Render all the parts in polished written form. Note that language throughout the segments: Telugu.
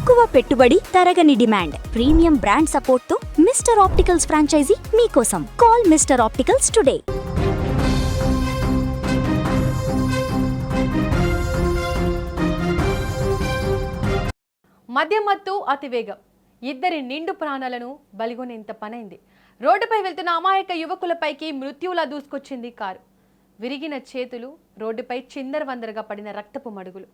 తక్కువ పెట్టుబడి, తరగని డిమాండ్, ప్రీమియం బ్రాండ్ సపోర్ట్ తో మిస్టర్ ఆప్టికల్స్ ఫ్రాంచైజీ మీకోసం. Call Mr Opticals today. మద్యమత్తు అతివేగం ఇద్దరి నిండు ప్రాణాలను బలిగొనేంత పనైంది. రోడ్డుపై వెళ్తున్న అమాయక యువకులపైకి మృత్యువులా దూసుకొచ్చింది కారు. విరిగిన చేతులు, రోడ్డుపై చిందరవందరగా పడిన రక్తపు మడుగులు,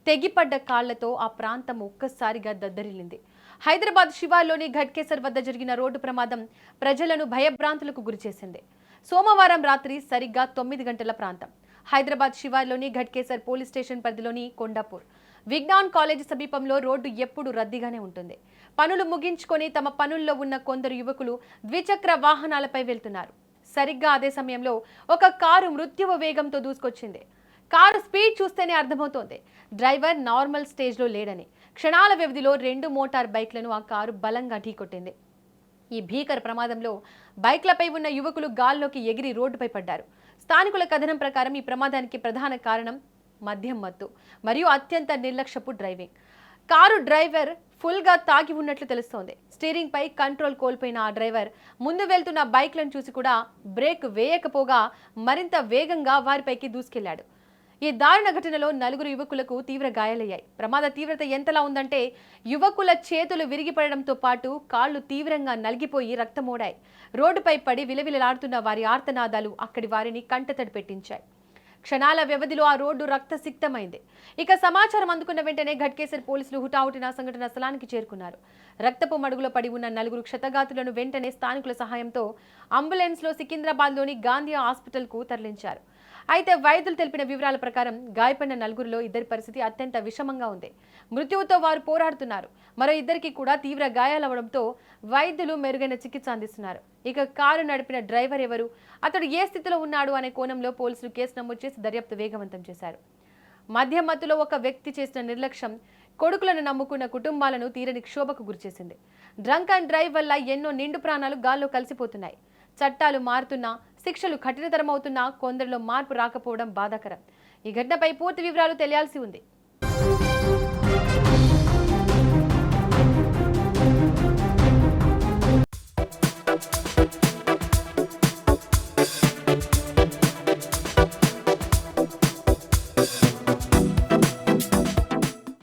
తెగిపడ్డ కాళ్లతో ఆ ప్రాంతం ఒక్కసారిగా దద్దరిల్లింది. హైదరాబాద్ శివార్లోని ఘట్కేసర్ వద్ద జరిగిన రోడ్డు ప్రమాదం ప్రజలను భయభ్రాంతులకు గురిచేసింది. సోమవారం రాత్రి సరిగ్గా 9 గంటల ప్రాంతం. హైదరాబాద్ శివార్లోని ఘట్కేసర్ పోలీస్ స్టేషన్ పరిధిలోని కొండాపూర్ విజ్ఞాన్ కాలేజీ సమీపంలో రోడ్డు ఎప్పుడు రద్దీగానే ఉంటుంది. పనులు ముగించుకొని తమ పనుల్లో ఉన్న కొందరు యువకులు ద్విచక్ర వాహనాలపై వెళ్తున్నారు. సరిగ్గా అదే సమయంలో ఒక కారు మృత్యువు వేగంతో దూసుకొచ్చింది. కారు స్పీడ్ చూస్తేనే అర్థమవుతోంది డ్రైవర్ నార్మల్ స్టేజ్లో లేడని. క్షణాల వ్యవధిలో 2 మోటార్ బైక్లను ఆ కారు బలంగా ఢీకొట్టింది. ఈ భీకర ప్రమాదంలో బైక్లపై ఉన్న యువకులు గాల్లోకి ఎగిరి రోడ్డుపై పడ్డారు. స్థానికుల కథనం ప్రకారం ఈ ప్రమాదానికి ప్రధాన కారణం మద్యం మత్తు మరియు అత్యంత నిర్లక్ష్యపు డ్రైవింగ్. కారు డ్రైవర్ ఫుల్గా తాగి ఉన్నట్లు తెలుస్తోంది. స్టీరింగ్ పై కంట్రోల్ కోల్పోయిన ఆ డ్రైవర్ ముందు వెళ్తున్న బైక్లను చూసి కూడా బ్రేక్ వేయకపోగా మరింత వేగంగా వారిపైకి దూసుకెళ్లాడు. ఈ దారుణ ఘటనలో 4 యువకులకు తీవ్ర గాయాలయ్యాయి. ప్రమాద తీవ్రత ఎంతలా ఉందంటే యువకుల చేతులు విరిగిపడడంతో పాటు కాళ్లు తీవ్రంగా నలిగిపోయి రక్తమోడాయి. రోడ్డుపై పడి విలవిలలాడుతున్న వారి ఆర్తనాదాలు అక్కడి వారిని కంటతడి పెట్టించాయి. క్షణాల వ్యవధిలో ఆ రోడ్డు రక్తసిక్తమైంది. ఇక సమాచారం అందుకున్న వెంటనే ఘట్కేసర్ పోలీసులు హుటాహుటిన సంఘటన స్థలానికి చేరుకున్నారు. రక్తపు మడుగులో పడి ఉన్న 4 క్షతగాతులను వెంటనే స్థానికుల సహాయంతో అంబులెన్స్లో సికింద్రాబాద్లోని గాంధీ హాస్పిటల్కు తరలించారు. అయితే వైద్యులు తెలిపిన వివరాల ప్రకారం గాయపడిన 4 ఇద్దరి పరిస్థితి అత్యంత విషమంగా ఉంది. మృత్యువుతో వారు పోరాడుతున్నారు. మరో 2కి కూడా తీవ్ర గాయాలవడంతో వైద్యులు మెరుగైన చికిత్స అందిస్తున్నారు. ఇక కారు నడిపిన డ్రైవర్ ఎవరు, అతడు ఏ స్థితిలో ఉన్నాడు అనే కోణంలో పోలీసులు కేసు నమోదు చేసి దర్యాప్తు వేగవంతం చేశారు. మద్యం మత్తులో ఒక వ్యక్తి చేసిన నిర్లక్ష్యం కొడుకులను నమ్ముకున్న కుటుంబాలను తీరని క్షోభకు గురిచేసింది. డ్రంక్ అండ్ డ్రైవ్ వల్ల ఎన్నో నిండు ప్రాణాలు గాల్లో కలిసిపోతున్నాయి. చట్టాలు మారుతున్నా, శిక్షలు కఠినతరమవుతున్నా కొందరిలో మార్పు రాకపోవడం బాధాకరం. ఈ ఘటనపై పూర్తి వివరాలు తెలియాల్సి ఉంది.